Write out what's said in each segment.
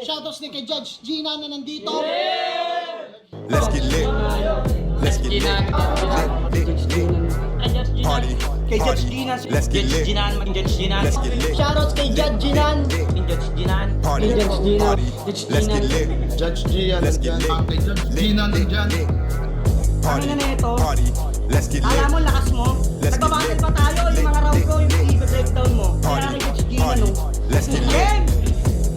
Shoutouts ni kay Judge Gina na nandito. Let's get lit. Let's get lit. Party. Kay Judge Gina. Let's get lit. Let's get lit. Shoutouts kay Judge Ginan. Party. Party. Let's get lit. Judge G, Let's get lit. Gina nandyan. Party. Ano na ito? Party. Let's get lit. Alam mo, lakas mo. Let's get Nagbabattle lit. pa tayo. Yung mga round ko, yung i-breakdown mo. Kaya Party. kay Judge Gina, Party. no? Let's get lit. Game!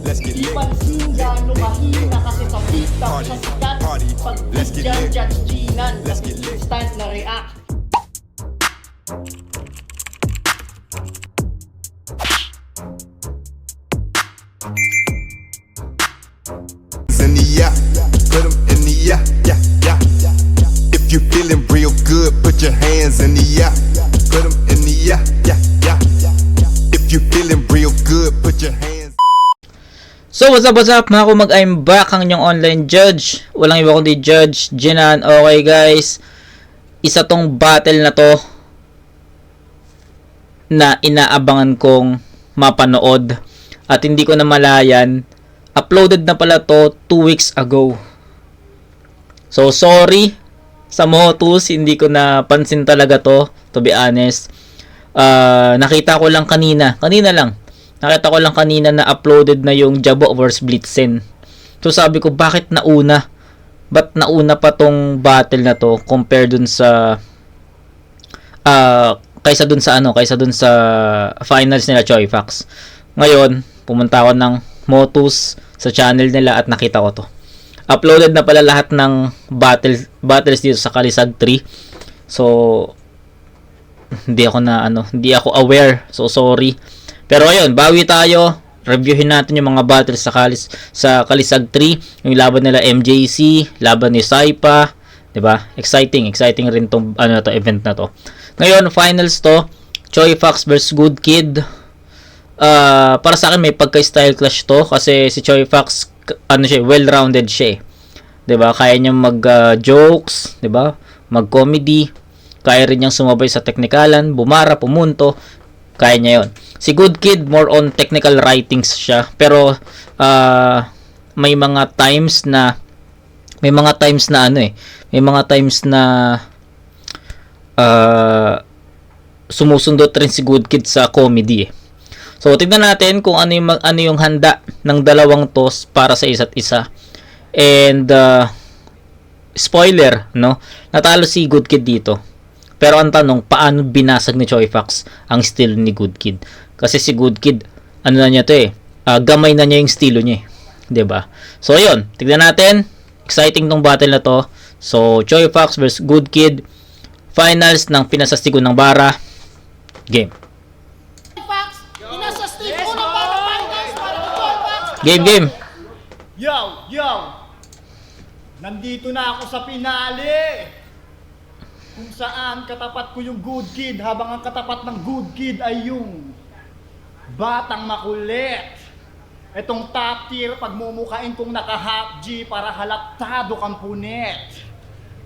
Let's get Di lit. pansin gano'ng mahina kasi sa TikTok Party. sa sikat. Party. Pag Let's get dyan, lit. Judge Ginan. Let's get lit. Instant na react. In the yeah, put 'em in the yeah, yeah, yeah. If you feeling real good, put your hands in the yeah. Put 'em in the yeah, yeah, yeah. If you feeling real good, put your hands. So what's up mga kumag, I'm back, ang inyong online judge. Walang iba kundi Judge Ginan. Okay guys, isa tong battle na to na inaabangan kong mapanood at hindi ko na malayan. Uploaded na pala to 2 weeks ago. So sorry sa Motus, hindi ko napansin talaga to be honest. Nakita ko lang kanina lang. Nakita ko lang kanina na uploaded na yung Jabo vs Blitzen. So sabi ko, bakit nauna? Ba't nauna pa tong battle na to compare dun sa kaysa dun sa finals nila Choi Fox. Ngayon, pumunta ako ng Motus sa channel nila at nakita ko to. Uploaded na pala lahat ng battles dito sa Kalisag 3. So hindi ako aware. So sorry. Pero ayun, bawi tayo. Reviewin natin yung mga battles sa Kalisag 3, yung laban nila MJC, laban ni Saipa, 'di ba? Exciting rin tong event na to. Ngayon, finals to, Choi Fox versus Good Kid. Para sa akin may pagka-style clash to kasi si Choi Fox well-rounded siya. 'Di ba? Kaya niyang mag-jokes, 'di ba? Mag-comedy, kaya rin niyang sumabay sa teknikalan, bumara, pumunto. Kaya niya 'yon. Si Good Kid more on technical writings siya, pero may mga times na sumusundot rin si Good Kid sa comedy. So tignan natin kung ano yung handa ng dalawang tos para sa isa't isa. And spoiler, no? Natalo si Good Kid dito. Pero ang tanong, paano binasag ni Choi Fox ang estilo ni Good Kid? Kasi si Good Kid, gamay na niya yung estilo niya, 'di ba? So ayun, tignan natin. Exciting tong battle na to. So Choi Fox versus Good Kid, finals ng pinasastigo ng bara. Game. Fox, inasastig ko na para finals para kay Choi Fox. Game. Yo! Nandito na ako sa pinali! Kung saan katapat ko yung Good Kid habang ang katapat ng Good Kid ay yung batang makulit. Etong top tier pagmumukain kong naka-half G para halaktado kang punit.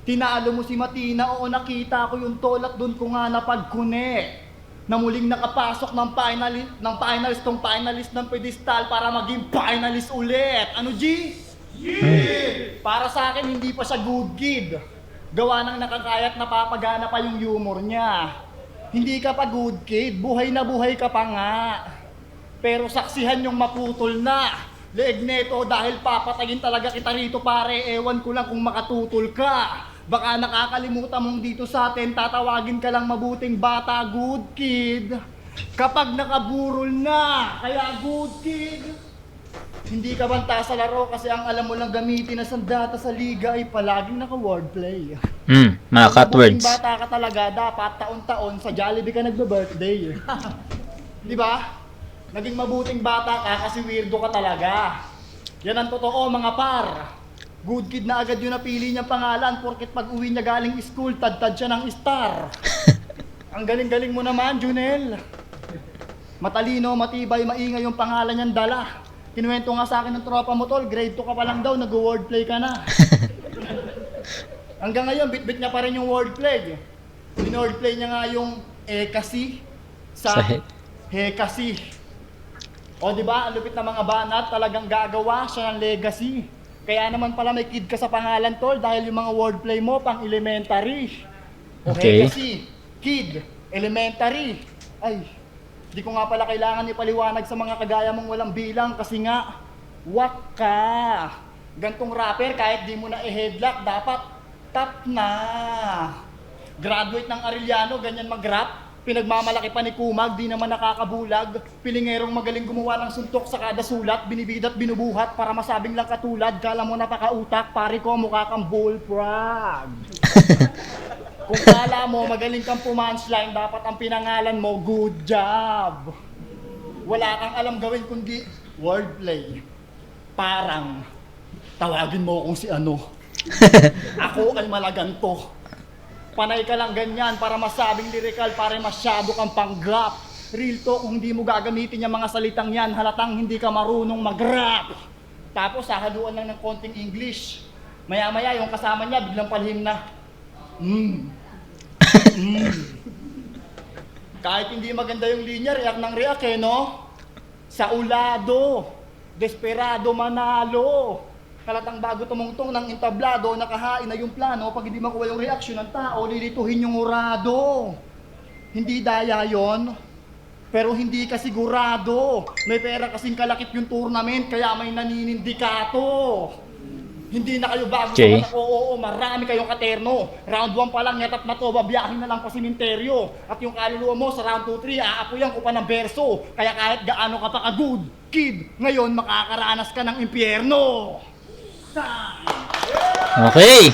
Tinalo mo si Matina, oo nakita ko yung tolat doon ko nga napagkune. Na muling nakapasok ng finalist ng pedestal para maging finalist ulit. Ano G? Yeah! Para sa akin hindi pa siya Good Kid. Gawa ng nakakayat napapagana pa yung humor niya. Hindi ka pa Good Kid, buhay na buhay ka pa nga. Pero saksihan yung maputol na. Leeg neto dahil papatayin talaga kita rito pare. Ewan ko lang kung makatutol ka. Baka nakakalimutan mong dito sa atin, tatawagin ka lang mabuting bata, Good Kid. Kapag nakaburol na, kaya Good Kid. Hindi ka banta sa laro kasi ang alam mo lang gamitin na sandata sa liga ay palaging naka-wordplay. Mga cut words. Mabuting bata ka talaga, dapat taon-taon sa Jollibee ka nagbe-birthday. Di ba? Naging mabuting bata ka kasi weirdo ka talaga. Yan ang totoo mga par. Good Kid na agad yung napili niyang pangalan porket pag uwi niya galing school, tad-tad siya ng star. Ang galing-galing mo naman, Junel. Matalino, matibay, maingay yung pangalan niyang dala. Kinuwento nga sa akin ng tropa mo tol, grade 2 ka pa lang daw, nag-wordplay ka na. Hanggang ngayon, bit-bit niya pa rin yung wordplay. Wordplay niya nga yung kasi sa hekasi. O di ba, ang lupit na mga banat, talagang gagawa siya ng legacy. Kaya naman pala may kid ka sa pangalan, tol, dahil yung mga wordplay mo pang elementary. Okay. Legacy, kid, elementary. Ay, di ko nga pala kailangan ipaliwanag sa mga kagaya mong walang bilang kasi nga, wak ka. Gantong rapper, kahit di mo na i-headlock, dapat top na. Graduate ng Arellano, ganyan mag-rap. Pinagmamalaki pa ni Kumag, di naman nakakabulag. Pilingerong magaling gumawa ng suntok sa kada sulat, binibidat binubuhat para masabing lang katulad. Kala mo napakautak, pare ko mukha kang bullfrog. Kung kala mo magaling kang pumunchline, dapat ang pinangalan mo, good job. Wala kang alam gawin kundi wordplay. Parang, tawagin mo kung si ano. Ako ay malaganto. Panay ka lang ganyan para masabing lyrical, para masyado kang pangrap. Real talk, kung hindi mo gagamitin yung mga salitang yan, halatang hindi ka marunong mag-rap. Tapos sahaluan lang ng konting English. Maya-maya yung kasama niya biglang palhim na, Kahit hindi maganda yung linya, react ng react no? Sa ulado, desperado manalo. Kalatang bago tumungtong ng entablado, nakahain na yung plano, pag hindi makuha yung reaksyon ng tao, lilituhin yung urado. Hindi daya yon, pero hindi ka sigurado. May pera kasing kalakip yung tournament, kaya may naninindikato. Hindi na kayo bago Okay. sa oo, marami kayong katerno. Round 1 pa lang, yatat na to, babiyahin na lang pa simenteryo. At yung kaluluwa mo sa round 2-3, aapuyan ko pa ng berso. Kaya kahit gaano ka pa ka-good kid, ngayon makakaranas ka ng impyerno. Okay.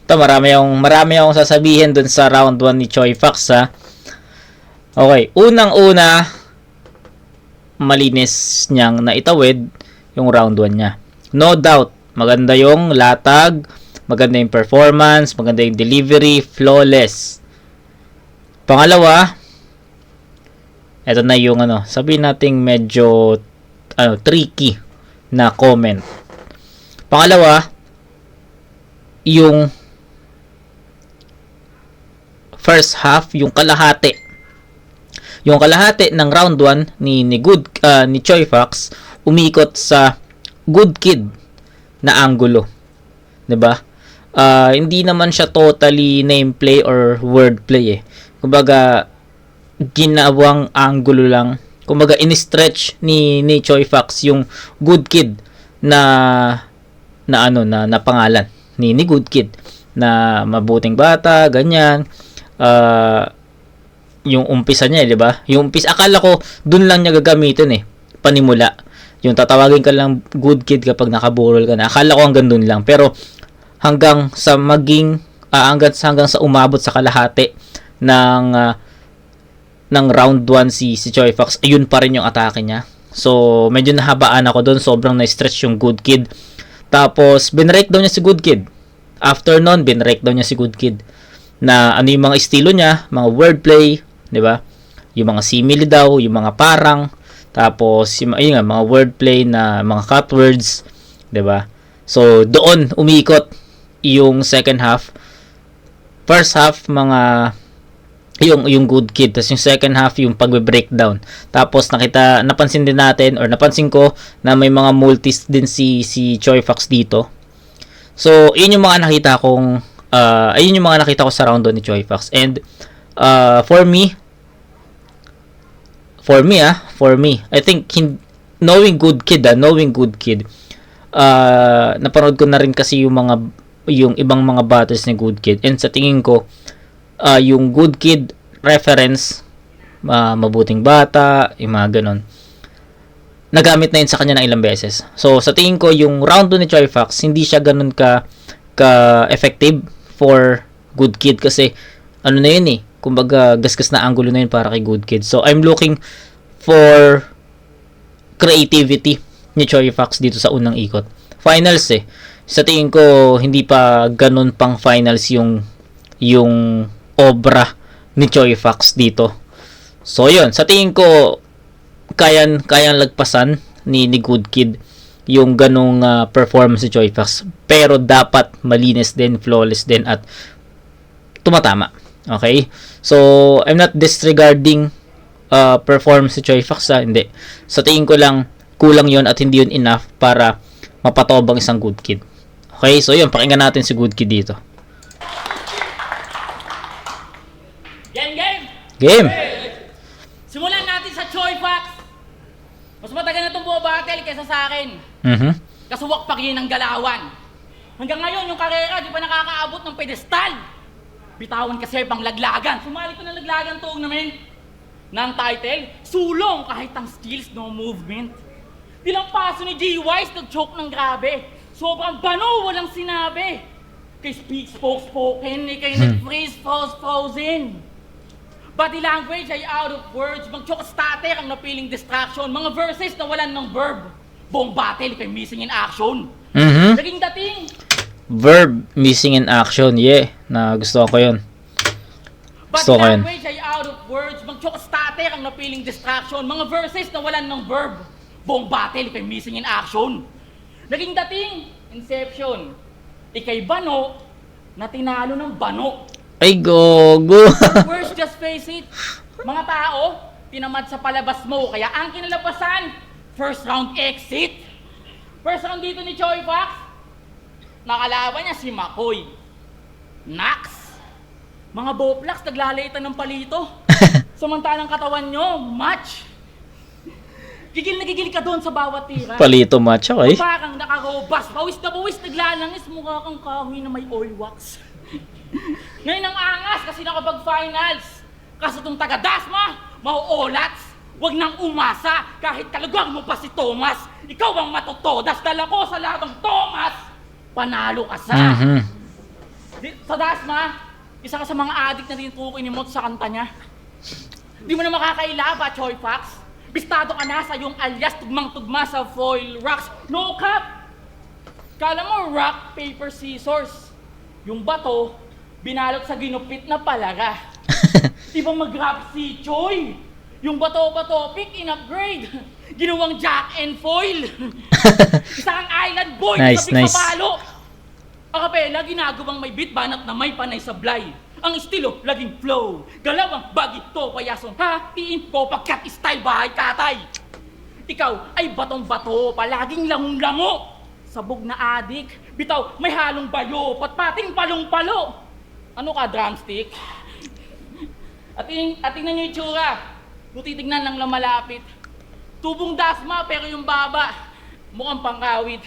Ito, marami akong sasabihin dun sa round 1 ni Choi Fox, ha. Okay, unang-una, malinis niyang naitawid yung round 1 niya. No doubt, maganda yung latag, maganda yung performance, maganda yung delivery, flawless. Pangalawa, eto na yung sabihin nating medyo tricky na comment. Pangalawa, yung first half, yung kalahati. Yung kalahati ng round 1 ni Choi Fox umiikot sa good kid na angulo. 'Di ba? Hindi naman siya totally nameplay or wordplay eh. Kumbaga ginawang angulo lang. Kumbaga in-stretch ni Choi Fox yung good kid na pangalan ni good kid na mabuting bata, ganyan. Yung umpisa niya, 'di ba? Yung umpisa akala ko dun lang niya gagamitin eh, panimula. Yung tatawagin ka lang good kid kapag nakaburol ka na. Akala ko hanggang dun lang, pero hanggang sa umabot sa kalahati ng round 1 si Choi Fox, ayun pa rin yung atake niya. So, medyo nahabaan ako doon. Sobrang na-stretch yung good kid. Tapos, binreakdown niya si good kid. After nun, binreakdown niya si good kid. Na ano yung mga estilo niya, mga wordplay, di ba? Yung mga simile daw, yung mga parang. Tapos, yung mga wordplay na mga cut words, di ba? So, doon umiikot yung second half. First half, yung good kid. Tapos yung second half, yung pagbe-breakdown. Tapos napansin ko na may mga multis din si Choi Fox dito. So, yun yung mga nakita kong sa round 2 ni Choi Fox. And for me, I think knowing good kid, napanood ko na rin kasi yung ibang mga battles ni good kid. And sa tingin ko, yung good kid reference, mabuting bata, yung mga ganon, nagamit na yun sa kanya ng ilang beses. So, sa tingin ko, yung round 2 ni Choi Fox, hindi siya ganon ka-effective for good kid kasi, na yun eh, kumbaga, gasgas na angulo na yun para kay good kid. So, I'm looking for creativity ni Choi Fox dito sa unang ikot. Finals eh. Sa tingin ko, hindi pa ganon pang finals yung obra ni Choi Fox dito. So, yun. Sa tingin ko, kayang lagpasan ni good kid yung ganong performance ni Choi Fox. Pero dapat malinis din, flawless din, at tumatama. Okay? So, I'm not disregarding perform si Choi Fox, hindi. Sa tingin ko lang, kulang yon at hindi yun enough para mapatobang isang Good Kid. Okay, so yun, pakinggan natin si Good Kid dito. Game! Simulan natin sa Choi Fox. Mas matagal na itong buo battle kaysa sa akin. Kasuwak pa rin ng galawan. Hanggang ngayon, yung karera, di pa nakakaabot ng pedestal. Bitawan kasi pang laglagan. Sumali ko ng laglagan tournament. Ng title, sulong kahit ang skills, no movement. Bilang paso ni G-Wise, nag-choke ng grabe. Sobrang bano, walang sinabi. Kay speak, spoke, spoken, kay nag-freeze, frozen. Body language ay out of words. Mag-choke starter ang napiling distraction. Mga verses na walan ng verb. Buong battle kay missing in action. Naging dating. Verb, missing in action. Yeah, nagustuhan ko yun. Gusto ko Body yun. language ay out of words. Mag-choke starter ang napiling distraction. Mga verses na walan ng verb. Buong battle kay missing in action. Naging dating. Inception. Ikay bano na tinalo ng bano. Ay, gogo! Worst, just face it. Mga tao, tinamad sa palabas mo. Kaya ang kinalabasan, first round exit. First round dito ni Choi Fox, nakalaban niya si McCoy. Nax. Mga boplax, naglalaitan ng palito. Samantalang katawan nyo, match. Gigil na gigil ka doon sa bawat tira. Palito match, okay? Parang nakarobas, pawis na pawis, naglalangis, mukha kang kahoy na may oil wax. Ngayon ang angas kasi nakapag-finals. Kaso itong taga-Dasma, mauulats. Huwag nang umasa kahit kalagwang mo pa si Thomas. Ikaw ang matotodas, dala ko sa labang Thomas. Panalo ka sa. Sa Dasma, isa ka sa mga adik na tinutukoy ni Mot sa kanta niya. Di mo na makakailaba, Choi Fox. Bistado ka na sa yung alias tugmang-tugma sa foil rocks. No cap! Kala mo rock, paper, scissors. Yung bato, binalot sa ginupit na palaga. Ibang mag-rap si Choi. Yung bato-bato, pick in-upgrade. Ginawang jack and foil. Isa kang island boy, Nice, sa nice. palo. Akapela, ginagawang may beat banat na may panay sablay. Ang estilo, laging flow. Galawang bagito, payason, hatiin ko pagkat style bahay katay. Ikaw ay batong-bato, palaging langung-lango. Sabog na adik, bitaw may halong bayo, patpating palong-palo. Ano ka, drumstick? At tingnan nyo yung itsura. Kung titignan lang malapit. Tubong Dasma pero yung baba, mukhang pangkawit.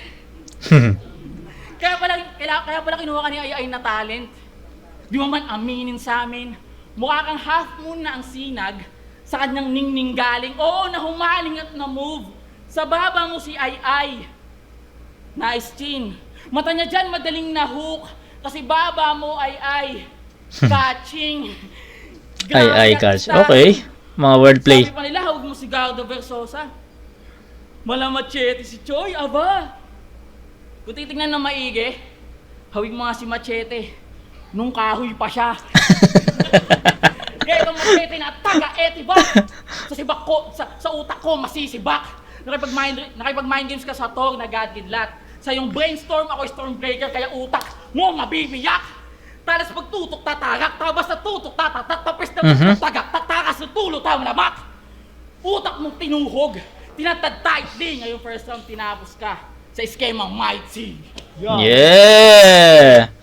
Kaya pala kinuha ka ni Ay na talent. Di mo man aminin sa amin. Mukha kang half moon na ang sinag sa kanyang ningning galing. Oo, na humaling at na-move. Sa baba mo si Ay. Nice chin. Mata niya dyan madaling na-hook. Kasi baba mo ay. Catching. Ay, catch. Okay. Mga wordplay. Sabi pa nila, hawag mo si Gardo Versosa. Machete si Choi, aba. Kung titignan ng maigi, hawig mo nga si Machete. Nung kahoy pa siya. Kaya itong Machete na taga-etibak. Sa sibak ko, sa utak ko, masisibak. Nakipag-mind games ka sa Thor na gadgidlat. Sa yung brainstorm, ako stormbreaker, kaya utak mo mabibiyak. Talas pagtutok tatarak, tabas na tutok tatatak, tapos na tutok tagak, tatakas na tulo tama lamak. Utak mong tinuhog, tinatad tightly, ngayong first round tinapos ka sa eskemang mighty. Yeah!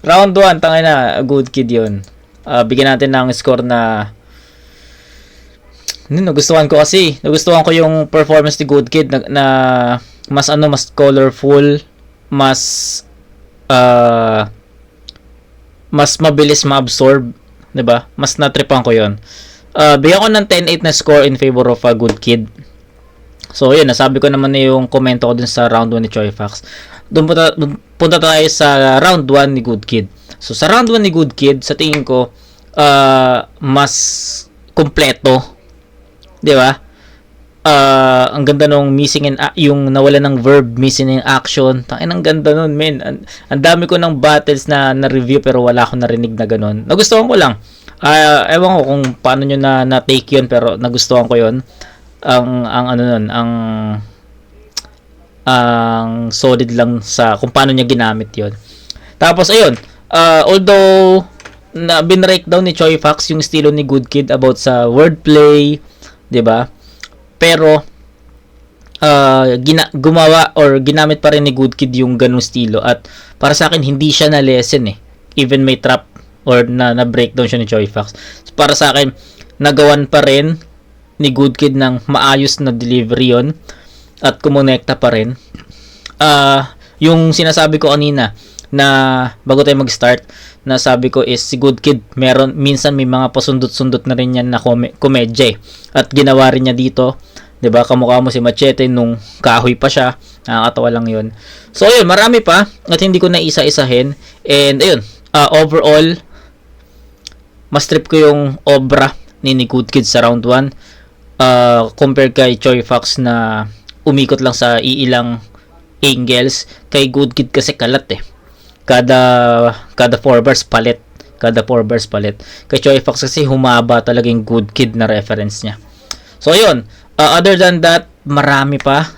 Round 1, tangay na, Good Kid yun. Bigyan natin ng score na nagustuhan ko kasi. Nagustuhan ko yung performance ni Good Kid na mas colorful, mas mabilis ma-absorb, 'di ba? Mas natripan ko 'yon. Bigyan ko ng 10-8 na score in favor of a Good Kid. So, yun, nasabi ko naman na yung komento ko dun sa round 1 ni Choi Fox. Punta tayo sa round 1 ni Good Kid. So, sa round 1 ni Good Kid, sa tingin ko, mas kumpleto. Di ba? Ang ganda nung missing in yung nawala ng verb, missing in action. Tangin, ang ganda nun, men. Ang dami ko ng battles na na-review pero wala akong narinig na ganun. Nagustuhan ko lang. Ewan ko kung paano nyo na-take yun, pero nagustuhan ko yun. Ang solid lang sa kung paano niya ginamit yon. Tapos ayun, although na binreakdown ni Choi Fox yung estilo ni Good Kid about sa wordplay, 'di ba? Pero gumawa or ginamit pa rin ni Good Kid yung ganung estilo, at para sa akin hindi siya na lesson eh. Even may trap or na breakdown siya ni Choi Fox. So, para sa akin nagawan pa rin ni Good Kid ng maayos na delivery yon at kumonekta pa rin. Yung sinasabi ko kanina na bago tayo mag-start, na sabi ko is si Good Kid minsan may mga pasundot-sundot na rin yan na komedya eh. At ginawa rin niya dito, 'di ba? Kamukha mo si Machete nung kahoy pa siya. Nakakatawa lang 'yon. So ayun, marami pa at hindi ko na isa-isahin. And ayun, overall mas trip ko yung obra ni Good Kid sa round 1 compared kay Choi Fox na umikot lang sa iilang angles. Kay Good Kid kasi kalat eh. Kada 4 bars palit. Kay Choi Fox kasi humaba talaga yung Good Kid na reference niya. So ayun, other than that, marami pa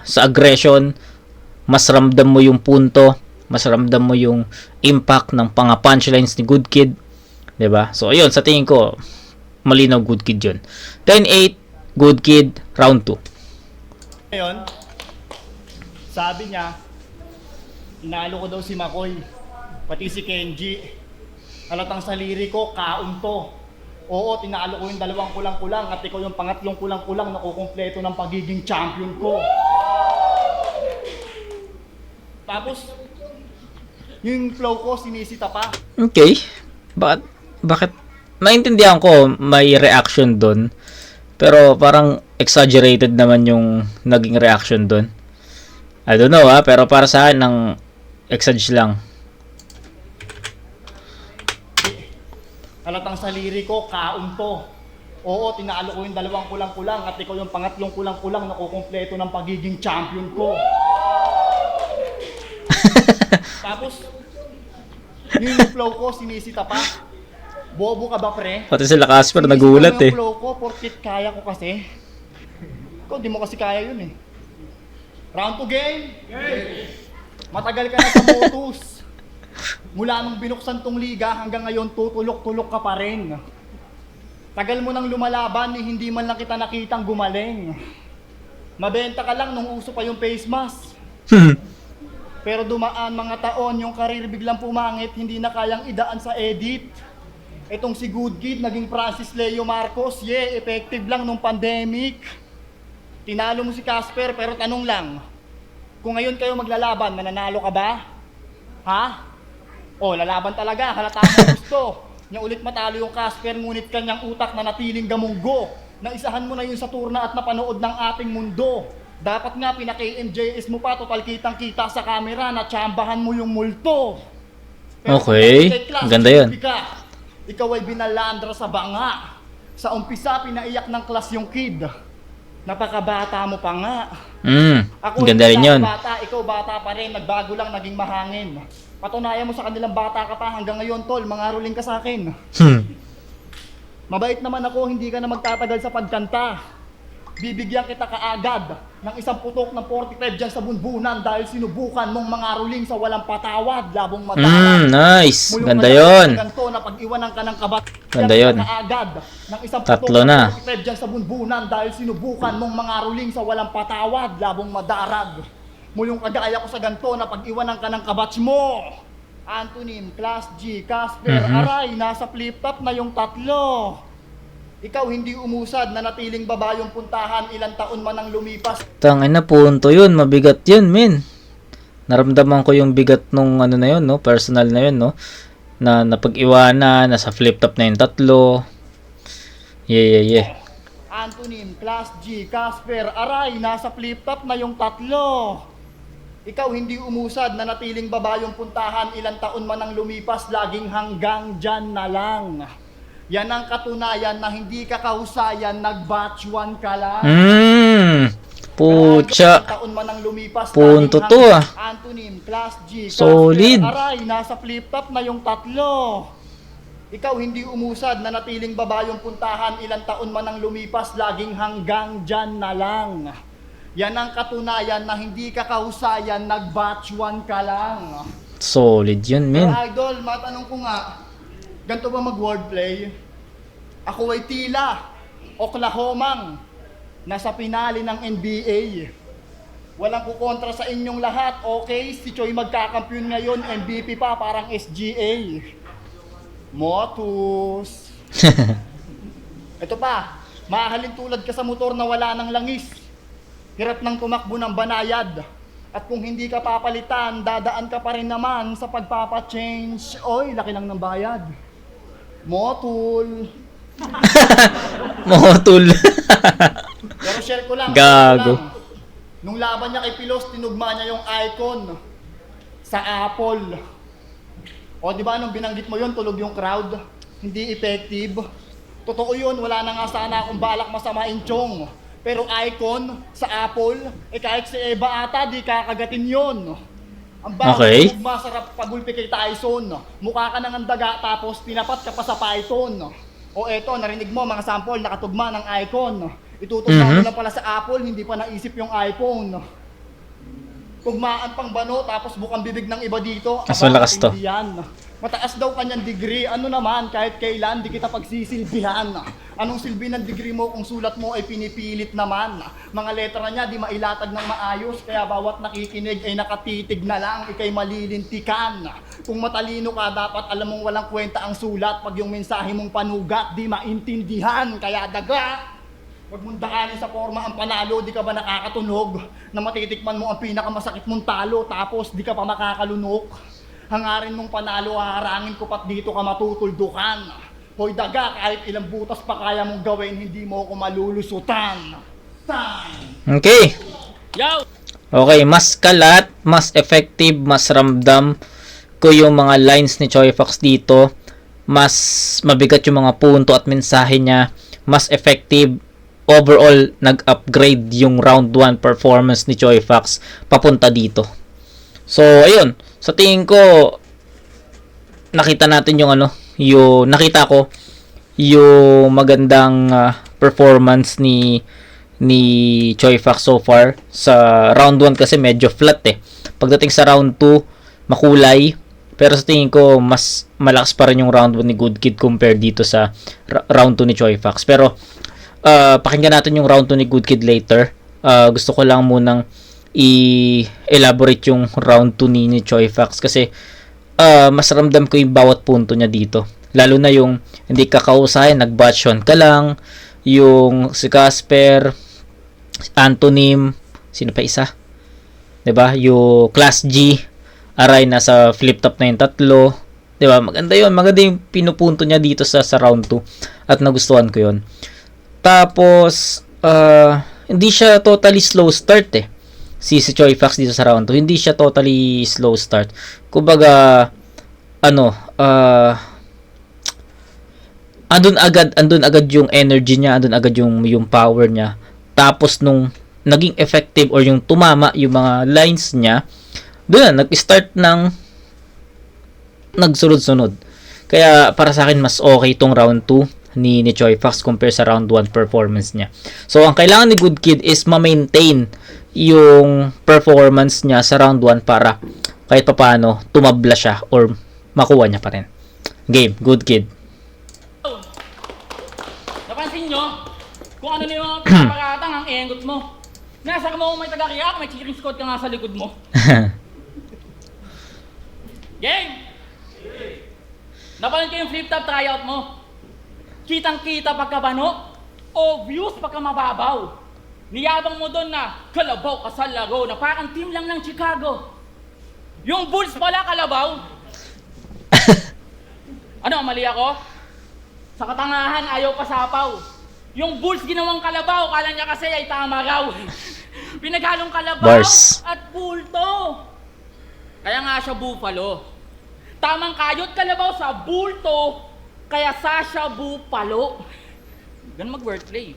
sa aggression. Mas ramdam mo yung punto, mas ramdam mo yung impact ng mga punchlines ni Good Kid, 'di ba? So ayun, sa tingin ko malinaw Good Kid 'yun. 10-8 Good Kid round 2. Ngayon, sabi niya, inalo ko daw si Makoy, pati si Kenji. Halatang sa liriko, kaon to. Oo, tinalo ko yung 2 kulang-kulang at ikaw yung pangatlong kulang-kulang na kukumpleto ng pagiging champion ko. Tapos, yung flow ko, sinisita pa. Okay. Bakit? Naintindihan ko may reaction doon. Pero parang exaggerated naman yung naging reaction doon. I don't know pero para sa akin ng exage lang. Halatang sa liriko, kaon to. Oo, tinalo ko yung 2 kulang-kulang at ikaw yung pangatlong kulang-kulang na kukumpleto ng pagiging champion ko. Tapos, yung flow ko, sinisita pa. Bobo ka ba, pre? Pati sila Casper nagulat eh. Yung flow ko, porkit kaya ko kasi. Ikaw, di mo kasi kaya yun eh. Round 2 game? Matagal ka na sa Motus. Mula nung binuksan tong liga hanggang ngayon, tutulok-tulok ka pa rin. Tagal mo nang lumalaban, hindi man lang kita nakitang gumaling. Mabenta ka lang nung uso pa yung face mask. Pero dumaan mga taon, yung karir biglang pumangit, hindi na kayang idaan sa edit. Itong si Good Kid, naging Francis Leo Marcos, effective lang nung pandemic. Tinalo mo si Casper, pero tanong lang, kung ngayon kayo maglalaban, mananalo ka ba? Ha? O, lalaban talaga, halata mo gusto. Niya ulit matalo yung Casper, ngunit kanyang utak na natiling gamunggo. Naisahan mo na yun sa turna at napanood ng ating mundo. Dapat nga pinaka-MJS mo pa, total kitang-kita sa camera, na tsambahan mo yung multo. Pero Okay, ganda yun. Ikaw ay binalandra sa banga. Sa umpisa, pinaiyak ng class yung kid. Napakabata mo pa nga. Ako Ganda rin yun. Bata, ikaw bata pa rin, nagbago lang, naging mahangin. Patunayan mo sa kanilang bata ka pa hanggang ngayon, tol, mangaruling ka sa akin. Mabait naman ako, hindi ka na magtatagal sa pagkanta. Bibigyan kita kaagad ng isang putok ng 45 dyan sa bunbunan dahil sinubukan mong mangaruling sa walang patawad, labong matawa. Nice. Mulong Ganda ka yun. na ganito na pag-iwanan ka ng kabat. Ganda yun. Kaagad ng isang Tatlo putok na. ng 45 dyan sa bunbunan dahil sinubukan mong mangaruling sa walang patawad, labong madarag. Mulong kagaya ko sa ganito na pag-iwanan ka ng kabats mo. Antonym, Class G, Casper, aray, nasa flip-top na yung 3. Ikaw hindi umusad na natiling baba yung puntahan, ilang taon man ang lumipas. Tangin na, punto yun. Mabigat yun, men. Naramdaman ko yung bigat nung ano na yun, no? Personal na yun, no? Na napag-iwanan, nasa flip-top na yung 3. Yeah. Antonym, Class G, Casper, aray, nasa flip-top na yung 3. Ikaw hindi umusad na natiling baba yung puntahan, ilang taon man ang lumipas, laging hanggang dyan na lang. Yan ang katunayan na hindi ka kahusayan, nag-batch 1 ka lang. Pucha. Taon man ang lumipas, Punto to Antonym, Class G, Solid. Casper, aray, nasa flip-top na yung 3. Ikaw hindi umusad na natiling baba yung puntahan, ilang taon man ang lumipas, laging hanggang dyan na lang. Yan ang katunayan na hindi ka kahusayan, nag-batch 1 ka lang. Solid yun, men. Pero idol, matanong ko nga, Ganito ba mag-wordplay? Ako ay tila Oklahomang nasa pinali ng NBA. Walang kukontra sa inyong lahat, okay? Si Choi magkakampiyon ngayon, MVP pa, parang SGA. Motus. Ito pa, mahalin tulad ka sa motor na wala ng langis. Hirap ng tumakbo ng banayad. At kung hindi ka papalitan, dadaan ka pa rin naman sa pagpapachange. Oy, laki lang ng bayad. Motul. Motul. Pero share ko lang. Gago. share ko lang. Nung laban niya kay Pilos, tinugma niya yung icon sa Apple. O di ba nung binanggit mo yun, tulog yung crowd? Hindi effective. Totoo yun, wala na nga sana akong balak masamain Chong. Pero icon sa Apple, kahit si Eva ata, di kakagatin yun. Ang Okay. masarap pagulpi kay Tyson. Mukha ka ng daga tapos tinapat ka pa sa Python. O eto, narinig mo mga sample, nakatugma ng icon. Itutugma mo lang pala sa Apple, hindi pa naisip yung iPhone. Tugmaan pang bano, tapos bukang bibig ng iba dito. Mas malakas to. Hindi yan. Mataas daw kanyang degree. Ano naman, kahit kailan, di kita pagsisilbihan. Anong silbi ng degree mo kung sulat mo ay pinipilit naman? Mga letra niya di mailatag ng maayos, kaya bawat nakikinig ay nakatitig na lang, ikay malilintikan. Kung matalino ka, dapat alam mong walang kwenta ang sulat. Pag yung mensahe mong panugat, di maintindihan. Kaya daga, huwag mong dakanin sa forma ang panalo, di ka ba nakakatunog? Na matitikman mo ang pinakamasakit mong talo, tapos di ka pa makakalunok. Hangarin mong panalo, haharangin ko pat dito ka matutuldukan. Hoy daga, kahit ilang butas pa kaya mong gawin, hindi mo ako malulusutan. Time! Okay. Yo! Okay, mas kalat, mas effective, mas ramdam ko yung mga lines ni Choi Fox dito. Mas mabigat yung mga punto at mensahe niya. Mas effective. Overall, nag-upgrade yung round 1 performance ni Choi Fox papunta dito. So, ayun. Sa tingin ko, nakita natin yung nakita ko yung magandang performance ni Choi Fox so far. Sa round 1 kasi medyo flat eh. Pagdating sa round 2, makulay. Pero sa tingin ko, mas malakas pa rin yung round 1 ni Good Kid compared dito sa round 2 ni Choi Fox. Pero, pakinggan natin yung round 2 ni Good Kid later. Gusto ko lang munang i-elaborate yung round 2 ni Choi Fox kasi mas ramdam ko yung bawat punto niya dito. Lalo na yung hindi ka kausahin, nag-batchon ka lang. Yung si Casper, Antonym, sino pa isa? 'Di ba? Yung Class G, Aray nasa flip top na yung tatlo. 'Di ba? Maganda 'yon. Maganda yung pinupunto niya dito sa round 2 at nagustuhan ko 'yon. Tapos, hindi siya totally slow start eh. Si Choi Fox dito sa round 2. Hindi siya totally slow start. Kumbaga, andun agad yung energy niya, andun agad yung power niya. Tapos, nung naging effective or yung tumama yung mga lines niya, doon na, nag-start ng nagsunod-sunod. Kaya, para sa akin, mas okay itong round 2 ni Choi Fox compare sa round 1 performance niya. So, ang kailangan ni Good Kid is ma-maintain yung performance niya sa round 1 para kahit papaano tumabla siya or makuha niya pa rin. Game, Good Kid. Napansin nyo? Kung ano na yung paparatang ang engot mo. Nasa ka mo may taga-react, may cheering squad ka nga sa likod mo. Game! Napanin ko yung flip top tryout mo. Kitang-kita pagkabano, obvious pagka mababaw. Niyabang mo doon na kalabaw ka sa laro na parang team lang ng Chicago. Yung Bulls pala kalabaw. Ano, mali ako? Sa katangahan, ayaw pasapaw. Yung Bulls ginawang kalabaw, kala niya kasi ay tama raw. Pinaghalong kalabaw Bars. at bulto. Kaya nga siya Buffalo. Tamang kayot kalabaw sa bulto, kaya Sasha Bupalo. Ganun mag-wordplay.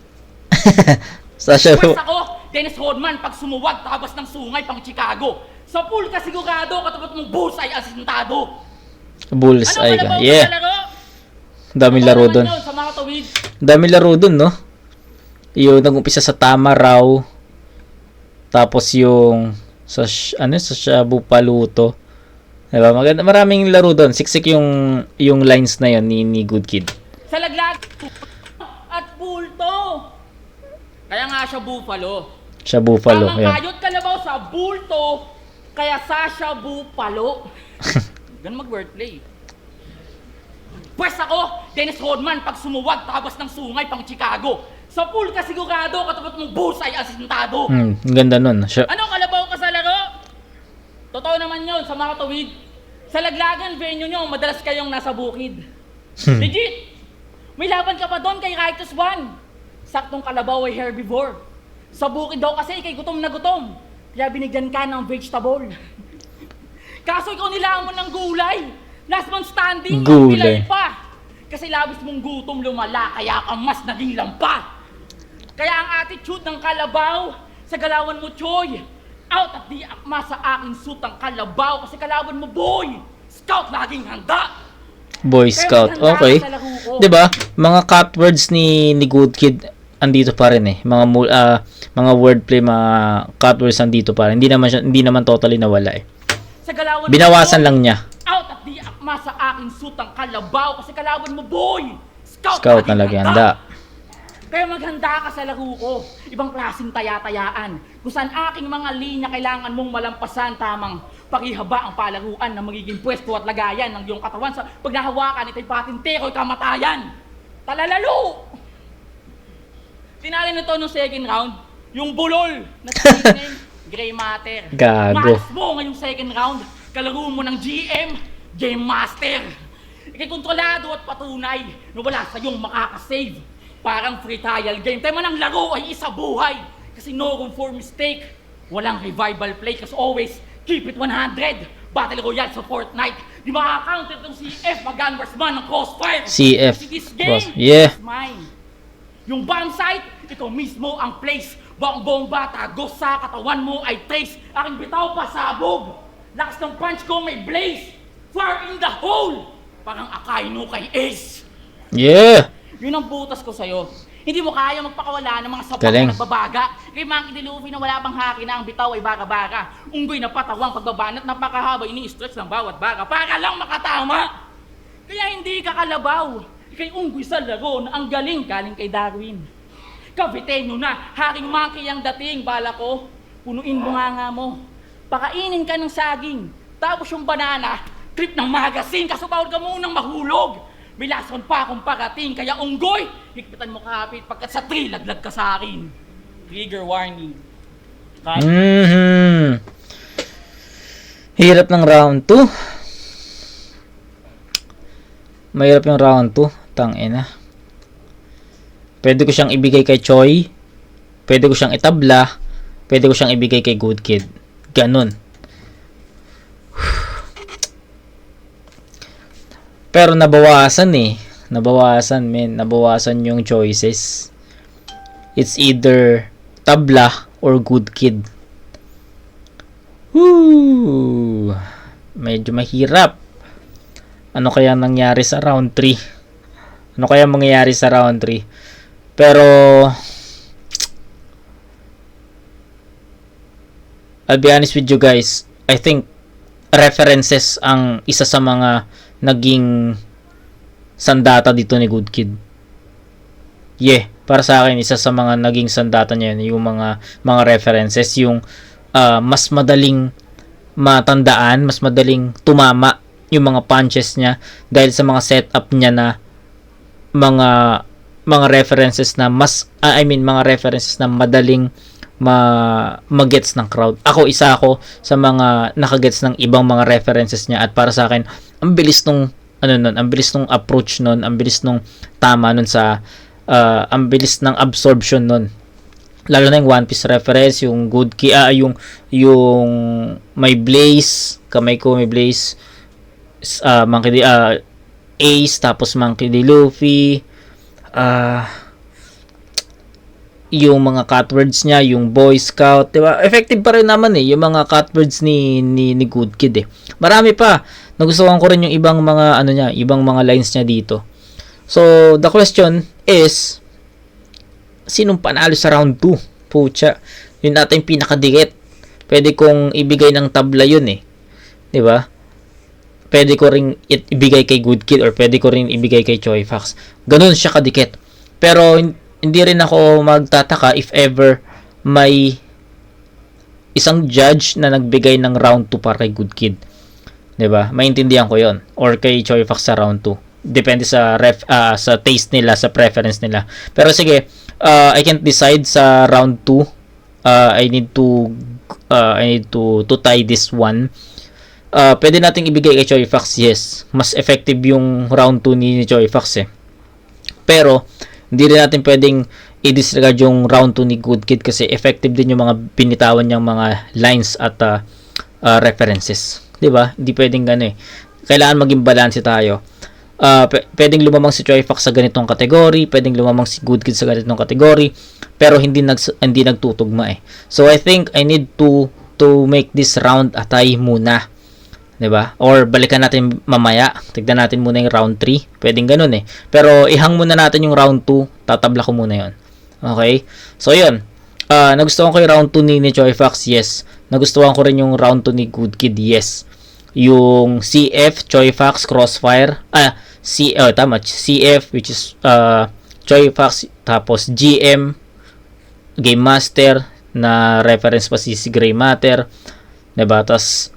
Sasha Pwes ako, Dennis Rodman, pag sumuwag, tabas ng sungay pang Chicago. Sa pool ka sigurado, katapat mong Bulls ay asintado. Bulls Ano ay kalabaw ka. Yeah. sa laro? Daming laro Ano doon. naman yun sa mga tawid? Daming laro doon, no? Yung nag-umpisa sa tama raw. Tapos yung sa Shabu Paluto. Diba? Maganda, maraming laro doon. Siksik yung lines na yon ni Good Kid. Sa laglag at bulto. Kaya nga siya buffalo. Siya Buffalo. Tamang Yan. kayot kalabaw sa bulto, kaya Sasha Buffalo. Ganun mag-wordplay. Pwes ako, Dennis Rodman, pag sumuwag, tabas ng sungay pang Chicago. Sa pool ka sigurado, katapat mong bullseye asintado. Ang ganda nun. Siya, Ano, kalabaw ka sa laro? Totoo naman yun, sa mga tawid. Sa laglagan, venue nyo, madalas kayong nasa bukid. Legit! May laban ka pa doon kay Righteous One. Saktong kalabaw ay herbivore. Sa bukid daw kasi kay gutom na gutom. Kaya binigyan ka ng vegetable. Kaso ikaw nilamon ng gulay. Last man standing, Gulay. pilay pa. Kasi labis mong gutom lumala, kaya ka mas naging lampa. Kaya ang attitude ng kalabaw, sa galawan mo, Choy. Out at di akma sa aking sutang kalabaw. Kasi kalaban mo, boy. Scout laging handa. Boy Scout. Okay. 'Di ba? Mga cut words ni Good Kid andito pa rin eh. Mga wordplay, mga cut words andito pa rin. Hindi naman totally nawala eh. Sa galawan Binawasan mo, lang niya. out at di akma sa aking sutang kalabaw. Kasi kalaban mo, boy. Scout na lagi handa. Kaya maghanda ka sa laro ko. Ibang klaseng taya-tayaan. Kung saan aking mga linya kailangan mong malampasan, tamang pakihaba ang palaruan na magiging pwesto at lagayan ng iyong katawan sa pag nahawakan ito'y patintero'y kamatayan. Talalalo! Tinali nito nung second round, yung bulol na sa nickname, Gray Matter. Gago. Malas mo ngayong second round, kalaro mo ng GM, Game Master. Ikay kontrolado at patunay na wala sa iyong makakasave. Parang free trial game. Tema ng laro ay isa buhay. Kasi no room for mistake. Walang revival play. Kasi always keep it 100. Battle Royale sa Fortnite. Di makaka-counter itong CF. Mag-gunverse man ng Crossfire. CF. Kasi this game Yeah. is mine. Yung bomb site, ito mismo ang place. Buong bata, tagos sa katawan mo ay trace. Aking bitaw pasabog. Lakas ng punch ko may blaze. Fire in the hole. Parang Akainu kay Ace. Yeah. Yun ang butas ko sa'yo. Hindi mo kaya magpakawala ng mga sabak Galing. na nagbabaga. Kay Monkey D. Luffy na wala pang haki na ang bitaw ay baga-baga. Unggoy na patawang pagbabanat, napakahaba, ini-stretch ng bawat baga para lang makatama. Kaya hindi ka kalabaw. Kay unggoy sa laro na ang galing kay Darwin. Kaviteño na, haring monkey ang dating, bala ko. Punuin mo nga mo. Pakainin ka ng saging. Tapos yung banana, trip ng magazine, kaso bawal ka munang mahulog. May lason pa akong parating, kaya unggoy, higpitan mo kapit, pagkat sa tree, laglag ka sa akin. Trigger warning. Hirap ng round 2. Mahirap yung round 2. Tangina. Pwede ko siyang ibigay kay Choi. Pwede ko siyang itabla. Pwede ko siyang ibigay kay Good Kid. Ganun. Pero nabawasan eh. Nabawasan yung choices. It's either tabla or Good Kid. Woo! Medyo mahirap. Ano kaya nangyari sa round 3? Ano kaya mangyayari sa round 3? Pero I'll be honest with you guys. I think references ang isa sa mga naging sandata dito ni Good Kid. Yeah, para sa akin isa sa mga naging sandata niya yun, yung mga references, yung mas madaling matandaan, mas madaling tumama yung mga punches niya dahil sa mga setup niya na mga references na mga references na madaling magets ng crowd. Isa ako sa mga nakagets ng ibang mga references niya, at para sa akin ang bilis nung approach nun, ang bilis nung tama nun sa ang bilis ng absorption nun. Lalo na yung One Piece reference, yung Good Kid, yung may blaze, kamay ko may blaze, Monkey D, Ace, tapos Monkey D. Luffy, yung mga catwords niya, yung Boy Scout, diba? Effective pa rin naman eh, yung mga catwords ni Good Kid eh. Marami pa. Nagustuhan ko rin yung ibang mga ibang mga lines niya dito. So, the question is, sinong panalo sa round 2? Pucha, yun natin pinakadikit. Pwede kong ibigay ng tabla yun eh. Diba? pwede ko ring ibigay kay Good Kid or pwede ko rin ibigay kay Choi Fox. Ganun siya kadikit. Pero hindi rin ako magtataka if ever may isang judge na nagbigay ng round 2 para kay Good Kid. 'Di ba? Maintindihan ko 'yon. Or kay Choi Fox sa round 2. Depende sa sa taste nila, sa preference nila. Pero sige, I can't decide sa round 2. I need to tie this one. Pwede nating ibigay kay Choi Fox, yes. Mas effective yung round 2 ni Choi Fox eh. Pero hindi rin natin pwedeng i-disregard yung round 2 ni Good Kid kasi effective din yung mga binitawan niyang mga lines at references. 'Di ba? Hindi pwedeng gano'n eh. Kailangan maging balance tayo. Pwedeng lumamang si Choi Fox sa ganitong kategory, pwedeng lumamang si Good Kid sa ganitong kategory, pero hindi nagtutugma eh. So I think I need to make this round a tie muna. 'Di ba? Or balikan natin mamaya. Tignan natin muna yung round 3. Pwedeng ganoon eh. Pero ihang muna natin yung round 2. Tatabla ko muna 'yon. Okay? So 'yun. Nagustuhan ko yung round 2 ni Choi Fox, yes. Nagustuhan ko rin yung round 2 ni Good Kid, yes. Yung CF, Choi Fox, Crossfire. CF, which is Choi Fox, tapos GM, Game Master, na reference pa si Grey Matter. 'Di ba? Tapos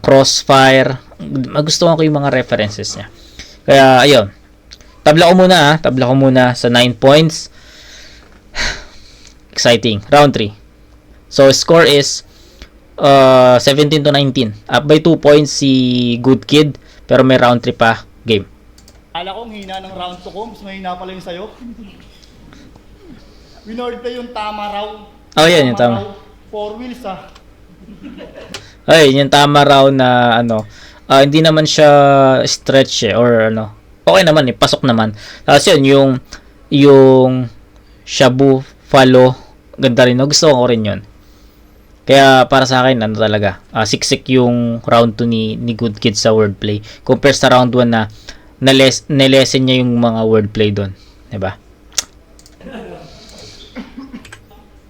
Crossfire. Magustuhan ko yung mga references niya. Kaya, ayun. Tabla ko muna sa 9 points. Exciting. Round 3. So, score is 17-19. Up by 2 points si Good Kid. Pero may round 3 pa game. Ala kong hina ng round 2 ko, mas mahina pala yung sayo. Winord pa yung tama raw. Oh, yan yung tama. 4 wheels Ay, yung tama raw na hindi naman siya stretch eh, or okay naman eh, pasok naman. Tapos yun, yung Shabu, Follow, ganda rin. Gusto ko rin yun. Kaya para sa akin, talaga, siksik yung round 2 ni Good Kid sa wordplay. Compare sa round 1 na nilesen niya yung mga wordplay doon. Diba?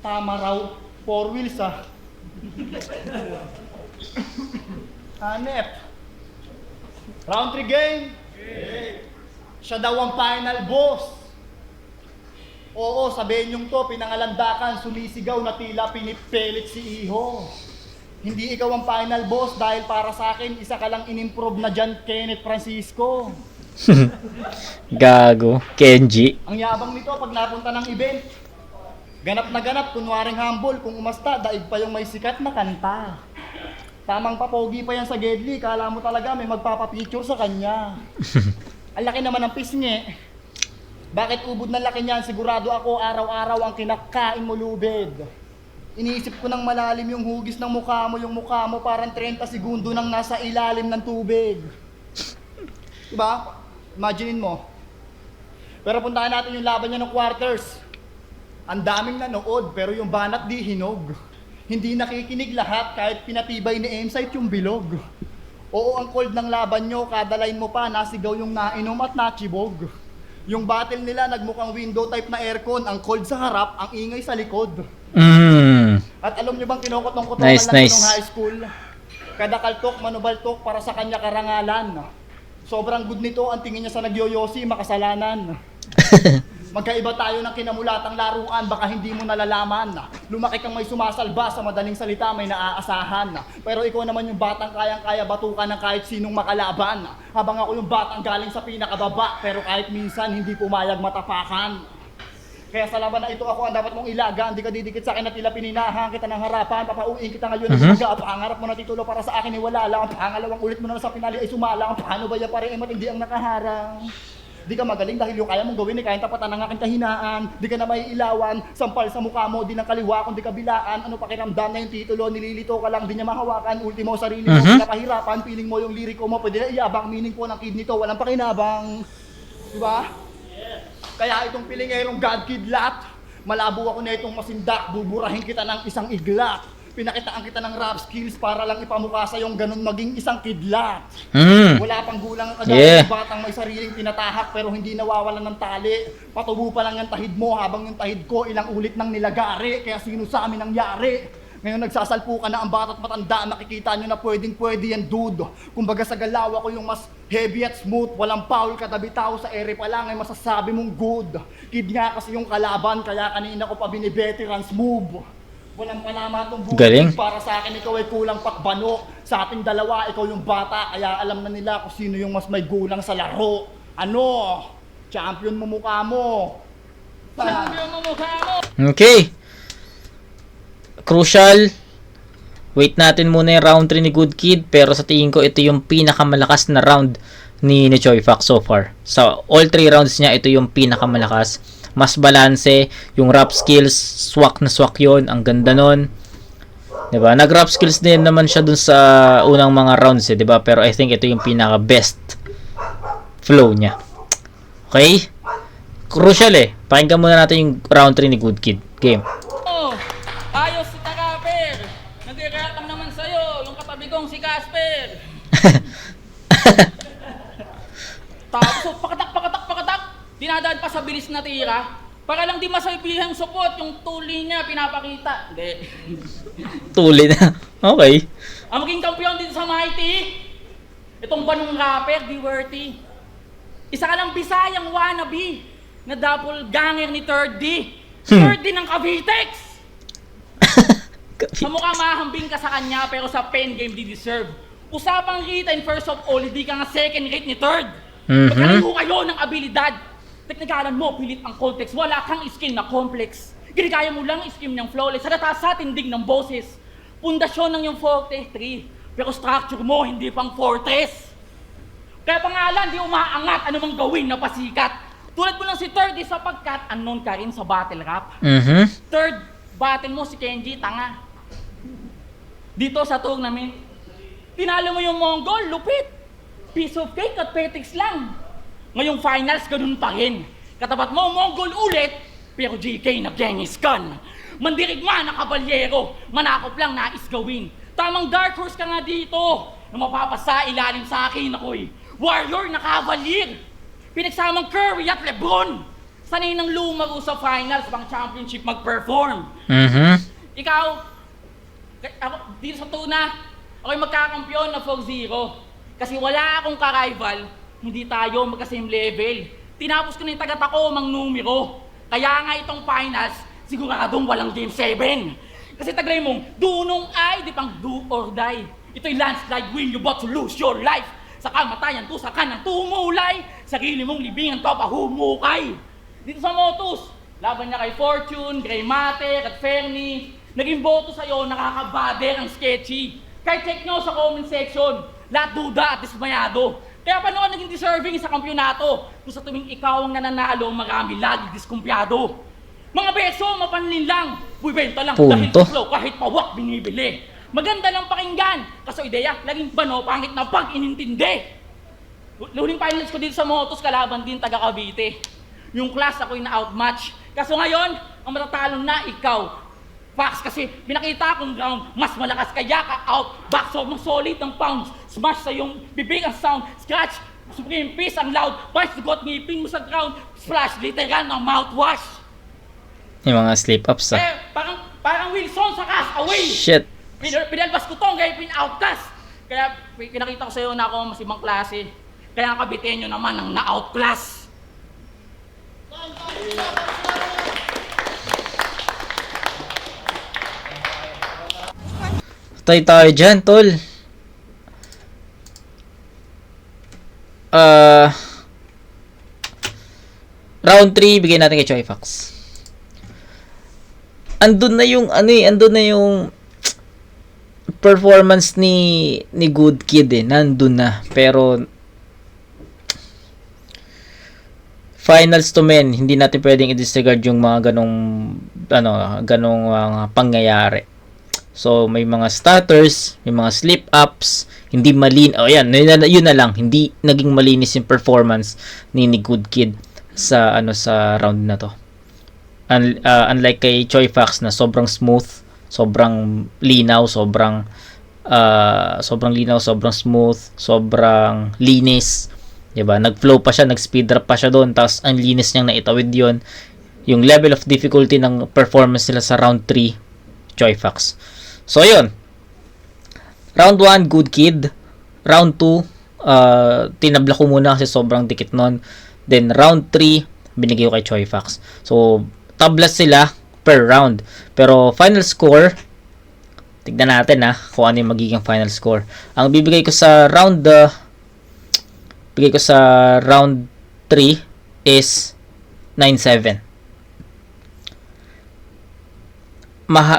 Tama raw, 4 wheels Hanep. Round 3 game. Siya daw ang final boss. Oo, sabihin yung to, pinangalandakan, sumisigaw na tila pinipilit si Iho. Hindi ikaw ang final boss dahil para sa akin, isa ka lang inimprove na dyan, Kenneth Francisco. Gago. Kenji. Ang yabang nito pag napunta ng event. Ganap na ganap, kunwaring humble, kung umasta, daig pa yung may sikat na kanta. Tamang papogi pa yan sa Gedli, kala mo talaga may magpapapicture sa kanya. Ang laki naman ng pisngi. Bakit ubod ng laki niyan? Sigurado ako araw-araw ang kinakain mo lubid. Iniisip ko ng malalim yung hugis ng mukha mo, yung mukha mo parang 30 segundo nang nasa ilalim ng tubig. Diba? Imaginein mo. Pero puntahan natin yung laban niya ng quarters. Ang daming nanood pero yung banat di hinog. Hindi nakikinig lahat kahit pinatibay ni Emsight yung bilog. Oo, ang cold ng laban nyo, kada line mo pa, nasigaw yung nainom at nachibog. Yung battle nila, nagmukhang window type na aircon, ang cold sa harap, ang ingay sa likod. At alam nyo bang kinokotong-kotongan Nice. nung high school? Kada kaltok, manubaltok para sa kanya karangalan. Sobrang good nito, ang tingin niya sa nagyoyosi, makasalanan. Magkaiba tayo ng kinamulatang laruan, baka hindi mo nalalaman. Lumaki kang may sumasalba, sa madaling salita may naaasahan. Pero ikaw naman yung batang kayang-kaya batukan ng kahit sinong makalaban. Habang ako yung batang galing sa pinakababa, pero kahit minsan hindi pumayag matapakan. Kaya sa laban na ito ako ang dapat mong ilaga. Hindi ka didikit sa akin at tila pininahan kita ng harapan. Papauwiin kita ngayon ng buga. Pangarap mo na titulo para sa akin ay wala lang. Pangalawang ulit mo na sa pinali ay sumalang. Paano ba yan pare ay matindi ang nakaharang? Di ka magaling dahil yung kaya mong gawin ay kayang tapatan ng aking kahinaan. Di ka na may ilawan, sampal sa mukha mo, di ng kaliwa kundi kabilaan. Ano pakiramdam na yung titulo, nililito ka lang, di niya mahawakan. Ultimo sarili mo, pinapahirapan, feeling mo yung liriko mo, pwede na iyabang, meaning po ng kid nito, walang pakinabang. Diba? Kaya itong pilingerong God Kidlat, malabo ako na itong masindak, buburahin kita ng isang iglat. Pinakitaan kita ng rap skills para lang ipamukha sa yung ganun maging isang kidlat. Wala pang gulang ang kagaya ng batang may sariling tinatahak pero hindi nawawalan ng tali. Patubo pa lang yung tahid mo habang yung tahid ko ilang ulit nang nilagari. Kaya sino sa amin ang yari? Ngayon nagsasalpukan na ang bata't matanda, makikita nyo na pwedeng-pwede yan, dude. Kumbaga sa galaw ako yung mas heavy at smooth, walang foul, katabi tao sa ere pa lang ay masasabi mong good. Kid nga kasi yung kalaban, kaya kanina ko pa bini-veterans move. Walang panama itong buhay. Galing. Para sa akin, ikaw ay kulang pakbano. Sa ating dalawa, ikaw yung bata, kaya alam na nila kung sino yung mas may gulang sa laro. Ano? Champion mo mukha mo. Champion mo mukha mo! Okay. Crucial. Wait natin muna yung round 3 ni Good Kid. Pero sa tingin ko, ito yung pinakamalakas na round ni Choi Fox so far. Sa all 3 rounds niya, ito yung pinakamalakas. Mas balanse. Yung rap skills, swak na swak yun. Ang ganda nun. Diba? Nag-rap skills din naman siya dun sa unang mga rounds. Diba? Pero I think ito yung pinaka-best flow niya. Okay? Crucial eh. Pakinggan muna natin yung round 3 ni Good Kid. Game. Oh, ayos si Takaper. Nag-react lang naman sa'yo, yung katabi kong si Casper. Tapos, pakatak. Dinadaan pa sa bilis na tira. Para lang di masabihan support, yung tuli niya pinapakita. Hindi. Tuli na. Okay. Ang maging kampiyon dito sa Mighty, itong banong rapper, di worthy. Isa ka lang Bisayang wannabe na doppelganger ni 3D. 3D ng Cavitex! Sa mukha mahambing ka sa kanya pero sa pen game di deserve. Usapang kita in first of all, hindi ka nga second rate ni third. Magkalayo kayo ng abilidad. Teknikalan mo, pilit ang context. Wala kang skill na complex. Ginigaya mo lang scheme niyang flawless. Halata sa tindig ng boses. Pundasyon ng yung forte 3. Pero structure mo, hindi pang fortress. Kaya pangalan, di umaangat anumang gawin na pasikat. Tulad mo lang si Third, sapagkat unknown ka rin sa battle rap. Third, battle mo si Kenji, tanga. Dito sa tournament, tinalo mo yung Mongol, lupit. Piece of cake at petics lang. Ngayong finals, ganun pa rin. Katapat mo, Mongol ulit, pero GK na Genghis Khan. Mandirigma na kabalyero, manakop lang nais gawin. Tamang dark horse ka nga dito, na mapapasa ilalim sa akin ako'y warrior na cavalier. Pinagsamang Curry at Lebron. Sanay ng lumago sa finals, pang championship mag-perform. Ikaw, ako, dito sa tuna, ako'y magkakampyon na 4-0. Kasi wala akong ka-rival, hindi tayo magka-same level. Tinapos ko na yung taga-tako mang numero. Kaya nga itong finals, siguradong walang game 7. Kasi taglay mong, dunong ay, di pang do or die. Ito'y landslide, win you but to lose your life. Sa kamatayan, tusa ka ng tumulay. Sarili mong libingan to, pahumukay. Dito sa Motus, laban niya kay Fortune, Grey Matter, at Fernie. Naging boto sa'yo, nakakabader ang sketchy. Kahit check nyo sa comment section, lahat duda at dismayado. Kaya paano ka naging deserving sa kampyonato? Kung sa tuwing ikaw ang nananalo, marami lagi diskumpyado. Mga beso, mapanlin lang. Buibenta lang dahil flow kahit pawak binibili. Maganda lang pakinggan, kaso ideya, laging bano, pangit na pag inintindi. Huling finals ko dito sa Motos, kalaban din taga Cavite. Yung class ako'y na-outmatch. Kaso ngayon, ang matatalo na ikaw. Fox, kasi pinakita akong ground, mas malakas kaya ka out. Back so solid ng pounds, smash sa yung bibig ang sound. Scratch, supreme peace ang loud. Vice sugot, ngipin mo sa ground. Splash, literal ng mouthwash. Yung mga slip-ups ah. Parang Wilson sa cast away. Shit. Pinalbas ko tong kaya pin-outcast. Kaya pinakita ko sa'yo na ako mas ibang klase. Kaya ang kabitenyo naman ang na-outclass. Patay tayo dyan, tol. Round 3, bigay natin kay Choi Fox. Andun na yung performance ni Good Kid eh, nandun na. Pero finals to men, hindi natin pwedeng i-disregard yung mga ganong pangyayari. So may mga stutters, may mga slip-ups, hindi yun na lang, hindi naging malinis yung performance ni Good Kid sa round na to. Unlike kay Choi Fox na sobrang smooth, sobrang linaw, sobrang smooth, sobrang linis, 'di ba? Nag-flow pa siya, nag-speed up pa siya doon, tapos ang linis niyang naitawid 'yon. Yung level of difficulty ng performance nila sa round 3, Choi Fox. So, yun. Round 1, good kid. Round 2, tinabla ko muna kasi sobrang dikit nun. Then, round 3, binigay ko kay Choi Fox. So, tablas sila per round. Pero, final score, tignan natin kung ano yung magiging final score. Ang bibigay ko sa round 3 is 9-7.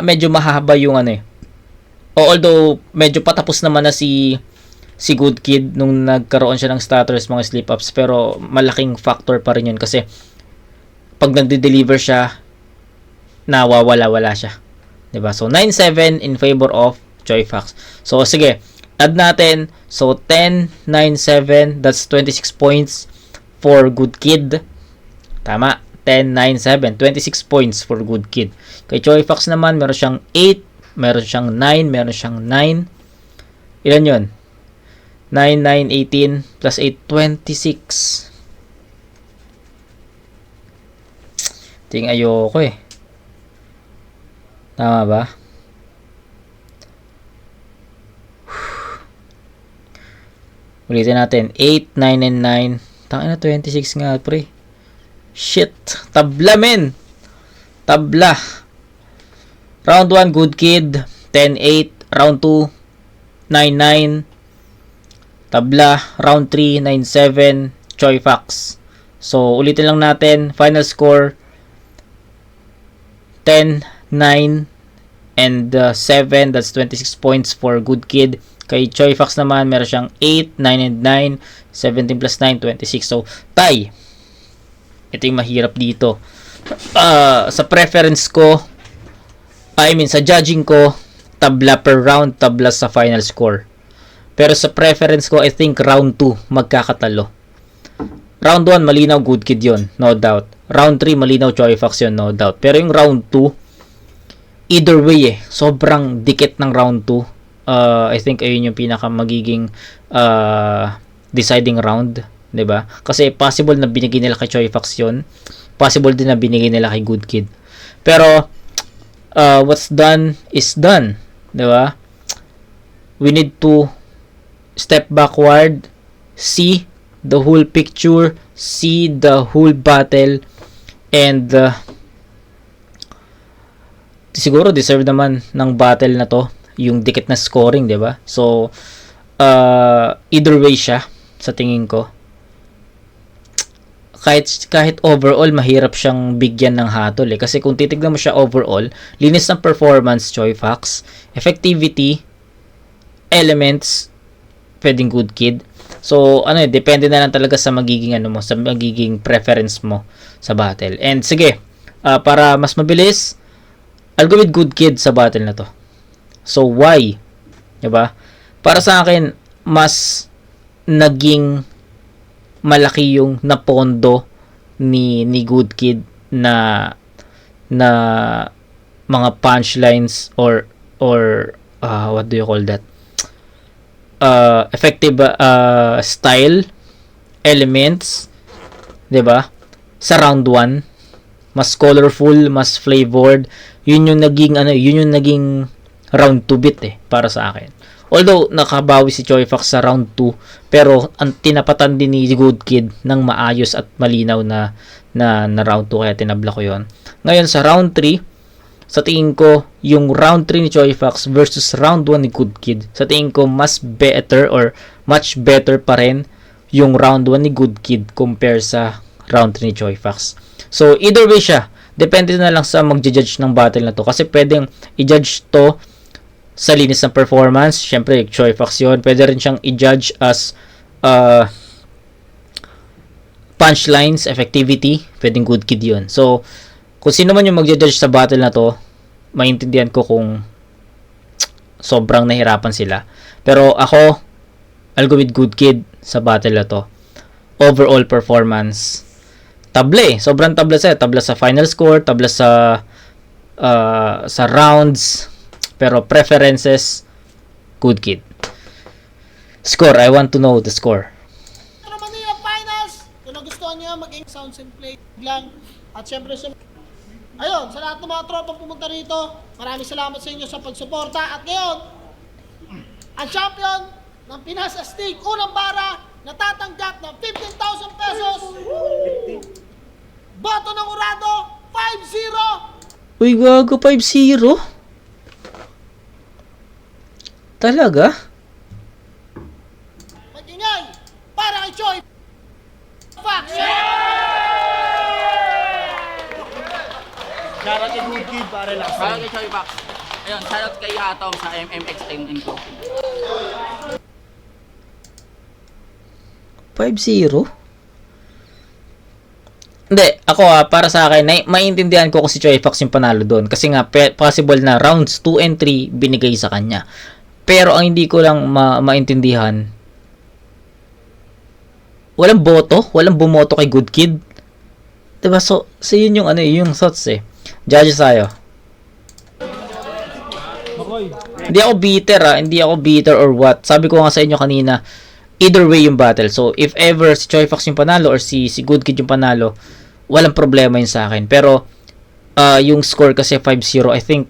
Medyo mahaba yung although medyo patapos naman na si Good Kid nung nagkaroon siya ng stutters, mga slip-ups, pero malaking factor pa rin yun kasi pag nagde-deliver siya, nawawala-wala siya. Diba? So, 9-7 in favor of Choi Fox. So, sige, add natin. So, 10, 9, 7, that's 26 points for Good Kid. Tama. 10, 9, 7. 26 points for Good Kid. Kay Choi Fox naman, meron siyang 8, meron siyang 9, meron siyang 9. Ilan yun? 9, 9, 18, plus 8, 26. Ting ayoko Tama ba? Ulitin natin. 8, 9, and 9. Tangina, 26 nga, pre. Shit. Tabla, men. Tabla. Round 1, Good Kid. 10-8. Round 2, 9-9. Tabla. Round 3, 9-7. Choi Fox. So, ulitin lang natin. Final score, 10, 9, and 7. That's 26 points for Good Kid. Kay Choi Fox naman, meron siyang 8, 9, and 9. 17 plus 9, 26. So, tie. Ito yung mahirap dito. Sa preference ko, sa judging ko, tabla per round, tabla sa final score. Pero sa preference ko, I think round 2 magkakatalo. Round 1, malinaw Good Kid yon, no doubt. Round 3, malinaw Choi Fox yon, no doubt. Pero yung round 2, either way sobrang dikit ng round 2. I think ayun yung pinaka magiging deciding round, 'di ba? Kasi possible na binigay nila kay Choi Fox yon. Possible din na binigay nila kay Good Kid. Pero what's done is done, 'di ba? We need to step backward, see the whole picture, see the whole battle, and siguro deserve naman ng battle na to yung dikit na scoring, 'di ba? So either way siya sa tingin ko. Kahit overall mahirap siyang bigyan ng hatol kasi kung titignan mo siya overall, linis ng performance Choi Fox, effectivity, elements, pwedeng Good Kid. So depende na lang talaga sa magiging sa magiging preference mo sa battle. And sige, para mas mabilis, I'll go with Good Kid sa battle na to. So, why? Diba? Para sa akin, mas naging malaki yung napondo ni Good Kid na mga punchlines or what do you call that? Effective style, elements, diba? Sa round 1, mas colorful, mas flavored. Yun yung naging round 2 bit para sa akin. Although nakabawi si Choi Fox sa round 2, pero ang tinapatan din ni Good Kid ng maayos at malinaw na round 2, kaya tinabla ko yon. Ngayon sa round 3, sa tingin ko yung round 3 ni Choi Fox versus round 1 ni Good Kid, sa tingin ko mas better or much better pa rin yung round 1 ni Good Kid compare sa round 3 ni Choi Fox. So either way siya, depende na lang sa mag-judge ng battle na to kasi pwedeng i-judge to sa linis ng performance. Syempre, Choi Fox yun. Pwede rin siyang i-judge as punchlines, effectivity. Pwedeng Good Kid yun. So, kung sino man yung mag-judge sa battle na to, maintindihan ko kung sobrang nahirapan sila. Pero ako, I'll go with Good Kid sa battle na to. Overall performance, tabla sobrang tabla siya. Tabla sa final score, tabla sa rounds. Pero preferences, Good Kid. Score, I want to know the score. Ano naman yung finals? Kung nagustuhan nyo, mag-ing sounds and play lang. At syempre, Ayun, sa lahat ng mga tropang pumunta rito, maraming salamat sa inyo sa pagsuporta. At ngayon, ang champion ng Pinas Astig, unang bara, natatanggap ng 15,000 pesos. Boto ng Urado, 5-0. Uy, gago, 5-0? Talaga? Mag-ingay para kay Choi Fox. Shoutout kay Good Kid, pare lang. Para kay Choy Box. Ayun, shoutout kay Atom sa MMX Team ko. 5-0? Hindi, ako para sa akin, maiintindihan ko kung si Choi Fox yung panalo doon. Kasi nga, possible na rounds 2 and 3 binigay sa kanya. Pero ang hindi ko lang maintindihan, walang boto, walang bumoto kay Good Kid. Diba? So yun yung yung thoughts eh. Judges tayo. Hindi ako bitter or what. Sabi ko nga sa inyo kanina, either way yung battle. So if ever si Choi Fox yung panalo or si Good Kid yung panalo, walang problema yun sa akin. Pero yung score kasi 5-0, I think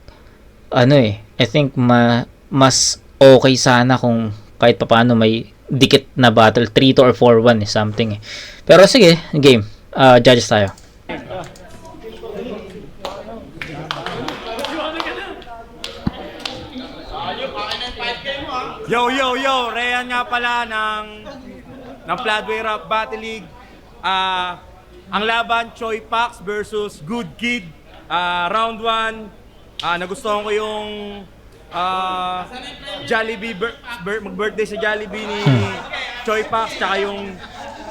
mas okay sana kung kahit papaano may dikit na battle, 3-2 or 4-1 something eh. Pero sige, game. Judges tayo. Yo, Ryan nga pala ng Floodway Rap Battle League. Ang laban, Choi Fox versus Good Kid. Round 1, nagustuhan ko yung Jollibee, mag-birthday sa Jollibee ni Choi Fox, tsaka yung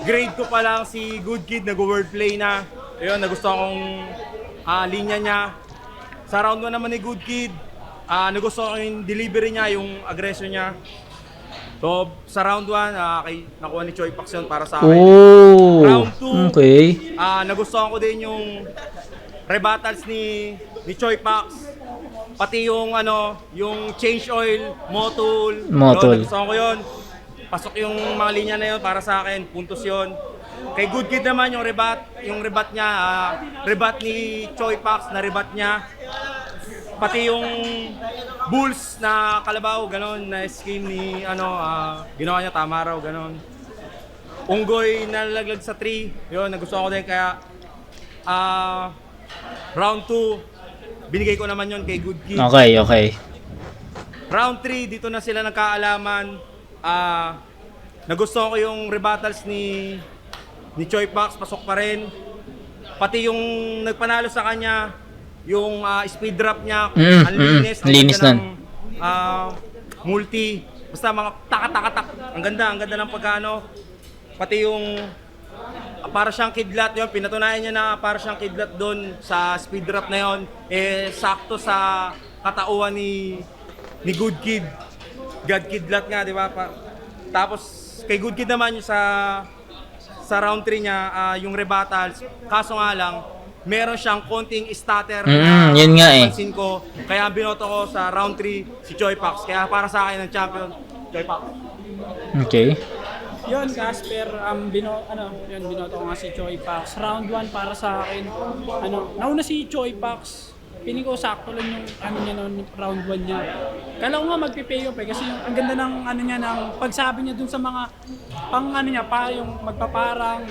grade ko pa lang si Good Kid, nag-wordplay na. Ayun, nagustuhan kong linya niya. Sa round 1 naman ni Good Kid, nagustuhan ko yung delivery niya, yung aggression niya. So, sa round 1, nakuha ni Choi Fox yun para sa akin. Oh, Round 2, okay. nagustuhan ko din yung rebuttals ni Choi Fox. Pati yung yung change oil, motul. Motul. Nagustuhan ko yun. Pasok yung mga linya na yun para sa akin, puntos yun. Kay Good Kid naman yung rebat niya, rebat ni Choi Fox na rebat niya. Pati yung Bulls na kalabaw, ganon, na scheme ni ginawa niya, tama raw, ganon. Unggoy na nalaglag sa 3, yun, nagustuhan ko din, kaya round 2, binigay ko naman yun kay Good Kid. Okay. Round 3, dito na sila nagkaalaman. Nagustuhan ko yung rebuttals ni Choi Fox, pasok pa rin. Pati yung nagpanalo sa kanya, yung speed drop niya, ang linis, linis ng nun. Multi, basta mga tak. Ang ganda ng pagkano. Pati yung para siyang kidlat yun, pinatunayan niya na para siyang kidlat doon sa speed drop na yun, sakto sa katauhan ni Good Kid. God Kidlat nga, di ba? Tapos kay Good Kid naman yung sa round 3 niya, yung rebuttals, kaso nga lang meron siyang konting stutter na yun nga eh. pansin ko, kaya binoto ko sa round 3 si Choi Fox, kaya para sa akin ang champion Choi Fox. Okay. Yun, Casper, binoto ko nga si Choi Fox. Round 1 para sa akin, nauna si Choi Fox. Piling ko sakto lang yung niya noon, round 1 niya. Kala ko nga magpe-payoff kasi yung ang ganda ng ng pagsabi niya dun sa mga yung magpaparang,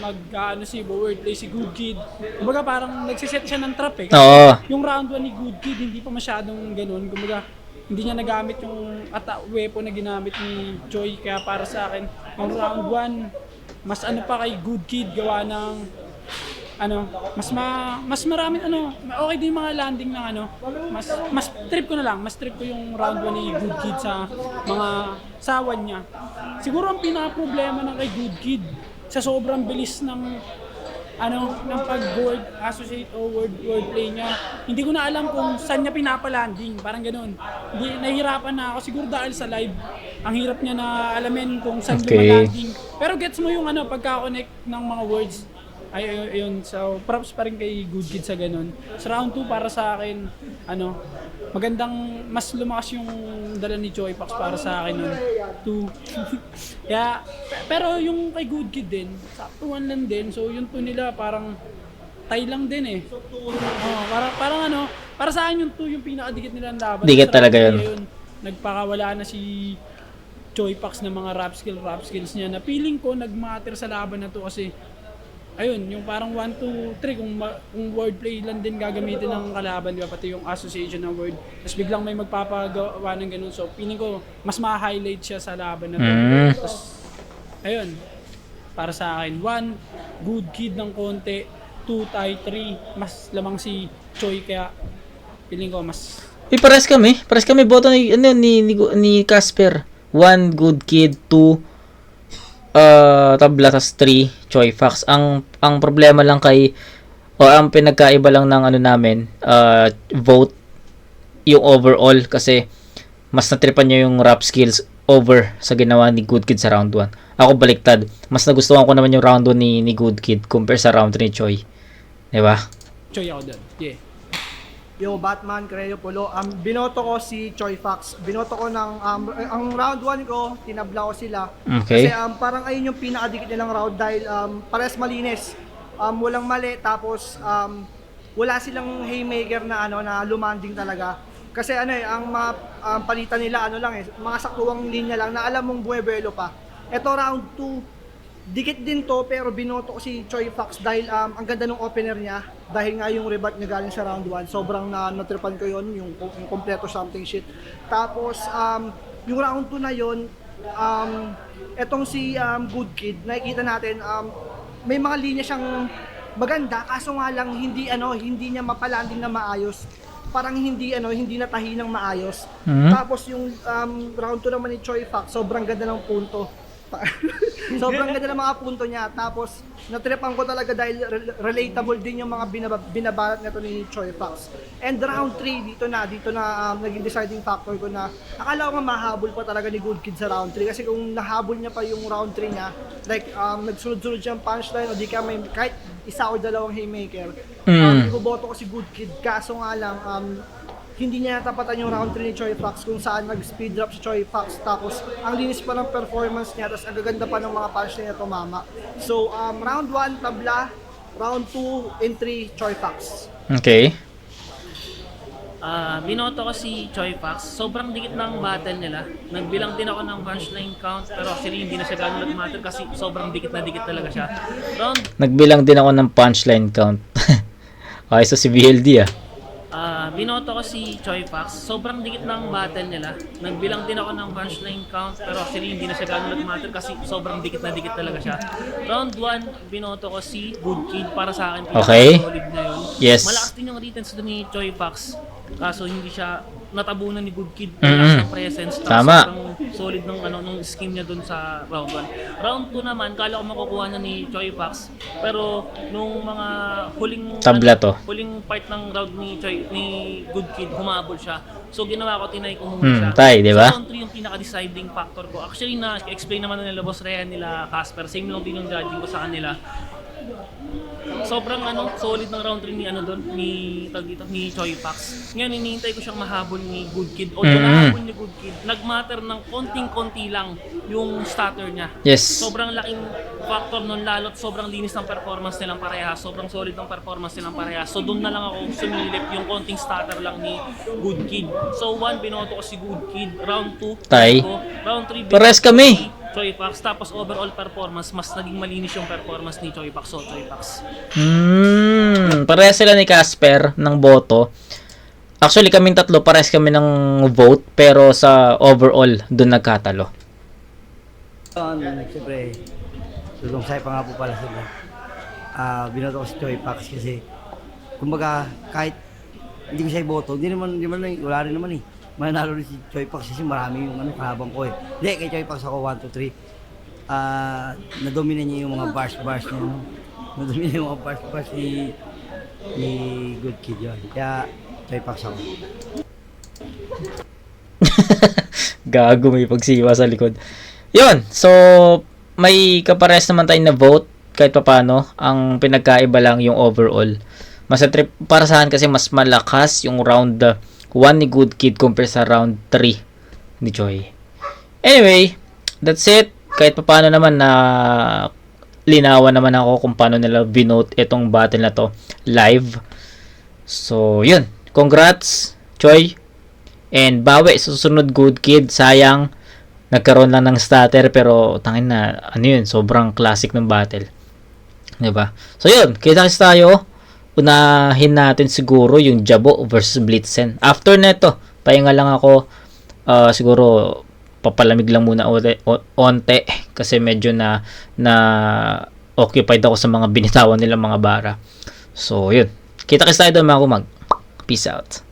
wordplay si Good Kid. Kumbaga parang nagsiset siya ng trap eh. Oo. Yung round 1 ni Good Kid hindi pa masyadong ganun. Kumbaga hindi niya nagamit yung weapon na ginamit ni Choi, kaya para sa akin ang round 1 mas pa kay Good Kid, gawa ng mas maraming okay din mga landing ng mas trip ko yung round 1 ni Good Kid sa mga sawan niya. Siguro ang pinaka-problema ng kay Good Kid sa sobrang bilis ng pag-board, associate o wordplay niya. Hindi ko na alam kung saan niya pinapalanding, parang ganoon. Nahihirapan na ako, siguro dahil sa live, ang hirap niya na alamin kung saan lumalanding. Pero gets mo yung pagka-connect ng mga words. Ayun, so props pa rin kay Good Kid sa ganun. Sa round 2 para sa akin, magandang, mas lumakas yung dala ni Choi Fox para sa akin nun. 2. Kaya, pero yung kay Good Kid din, saktuhan lang din. So yung 2 nila parang, tie lang din eh. Parang ano, para sa akin yung pinakadikit nilang laban. Dikit Sa talaga round yun. 3 nagpakawala na si Choi Pax ng mga rap skills niya na feeling ko nagmatter sa laban na to kasi ayun, yung parang 1, 2, 3 kung wordplay lang din gagamitin ng kalaban, di ba? Pati yung association ng word. Tapos biglang may magpapagawa ng ganun. So, feeling ko mas ma-highlight siya sa laban na to. Tapos, ayun, para sa akin, 1, good kid ng konti. 2, tie, 3, mas lamang si Choi kaya feeling ko mas Pares kami boto ni Casper. 1 good kid, 2 tabla, tas 3 Choi Fox. Ang problema lang ang pinagkaiba lang ng ano namin, vote yung overall kasi mas natripan niya yung rap skills over sa ginawa ni Good Kid sa round 1. Ako baliktad. Mas nagustuhan ko naman yung round 1 ni Good Kid compare sa round 3 ni Choi. Diba? Choi ako doon. Yeah. Yo, Batman, Creo Polo. Binoto ko si Choi Fox. Binoto ko ng, ang round 1 ko, tinabla ko sila. Okay. Kasi parang ayun yung pinakadikit nilang round dahil pares malinis. Walang mali, tapos wala silang haymaker na na lumanding talaga. Kasi ang mga palitan nila mga saktuwang linya lang na alam mong buwebelo pa. Ito round 2, dikit din to pero binoto ko si Choi Fox dahil ang ganda ng opener niya dahil nga yung rebat niya galing sa round 1 sobrang natripan ko yon yung kompleto something shit. Tapos yung round 2 na yon etong si Good Kid nakikita natin may mga linya siyang maganda kaso nga lang hindi niya mapalanding na maayos. Parang hindi natahi ng maayos. Tapos yung round 2 naman ni Choi Fox sobrang ganda ng punto. Sobrang ganda ng mga punto niya. Tapos natripan ko talaga dahil relatable din yung mga binabarat nito ni Choi Fox. And round 3 dito na naging deciding factor ko na akala ko nga mahabol pa talaga ni Good Kid sa round 3 kasi kung nahabol niya pa yung round 3 niya like nagsunod-sunod siyang punchline o di ka may kahit isa o dalawang haymaker iboboto ko si Good Kid kaso nga lang hindi niya natapatan yung round 3 ni Choi Fox kung saan nag-speed drop si Choi Fox tapos ang linis pa ng performance niya tapos ang gaganda pa ng mga punch niya tumama. So round 1 tabla, round 2 and 3 Choi Fox. Okay. Binoto ko si Choi Fox. Sobrang dikit ng battle nila. Nagbilang din ako ng punchline count pero actually hindi na siya gano'n nag-matter kasi sobrang dikit na dikit talaga siya. Nagbilang din ako ng punchline count. Okay, so si VLD Binoto ko si Choi Fox. Sobrang dikit ng battle nila. Nagbilang din ako ng punchline count pero actually hindi na siya gano'n nag-matter kasi sobrang dikit na dikit talaga siya. Round 1, binoto ko si Good Kid para sa akin. Okay. Solid na yun. Yes. Malakas din yung returns doon ni Choi Fox. Kaso hindi siya natabunan ni Good Kid. Malakas ng presence. Tama. Sobrang solid nung scheme niya doon sa round 1. Round 2 naman, kala ko makukuha na ni Choi Fox. Pero nung mga huling huling part ng round ni Good Kid, humabol siya. So ginawa ko, tinay ko muna siya. Tay, di ba? Sa round 3 yung pinaka-deciding factor ko. Actually na-explain naman nila Boss Rhea nila Casper. Same lang din yung judging ko sa kanila. Sobrang solid ng round 3 ni Choi Fox. Ngayon hinihintay ko siyang mahabol ni Good Kid. Although nahabol ni Good Kid, nagmatter ng konting-konti lang yung stutter niya. Yes. Sobrang laking factor nun lalo't sobrang linis ng performance nilang parehas. Sobrang solid ng performance nilang parehas. So doon na lang ako sumilip yung konting stutter lang ni Good Kid. So 1, binoto ko si Good Kid. Round 2, Tay. Round 3, Pares kami. Choi Fox. Tapos overall performance, mas naging malinis yung performance ni Choi Fox. So Choi Fox. Parehas sila ni Casper ng boto. Actually, kaming tatlo, parehas kami ng vote, pero sa overall, doon nagkatalo. Siyempre, tulong-say pa nga po pala sila. Binoto ko si Choi Fox kasi kumbaga kahit hindi ko siya iboto, wala rin naman eh. Manalo rin si Choi Fox kasi marami yung kahabang ko eh. Hindi, kay Choi Fox ako 1, 2, 3. Nadomina niya yung mga bars niya. Nadomina yung mga bars ni Good Kid yun. Kaya Choi Fox ako. Gago, may pagsiwa sa likod. Yun, so may kapares naman tayo na vote kahit papano. Ang pinagkaiba lang yung overall. Para sa akin kasi mas malakas yung round 1 ni Good Kid compare sa round 3 ni Choi. Anyway, that's it. Kahit paano naman na linawan naman ako kung paano nila binote itong battle na to live. So, yun. Congrats, Choi. And bawi sa susunod, Good Kid. Sayang, nagkaroon lang ng stutter, pero tangin na, ano yun, sobrang classic ng battle. Diba? So, yun. Kita-kits tayo. Unahin natin siguro yung Jabo versus Blitzen. After neto, pahinga lang ako. Siguro, papalamig lang muna onte kasi medyo na occupied ako sa mga binitawan nilang mga bara. So, yun. Kita-kits tayo doon mga kumag. Peace out.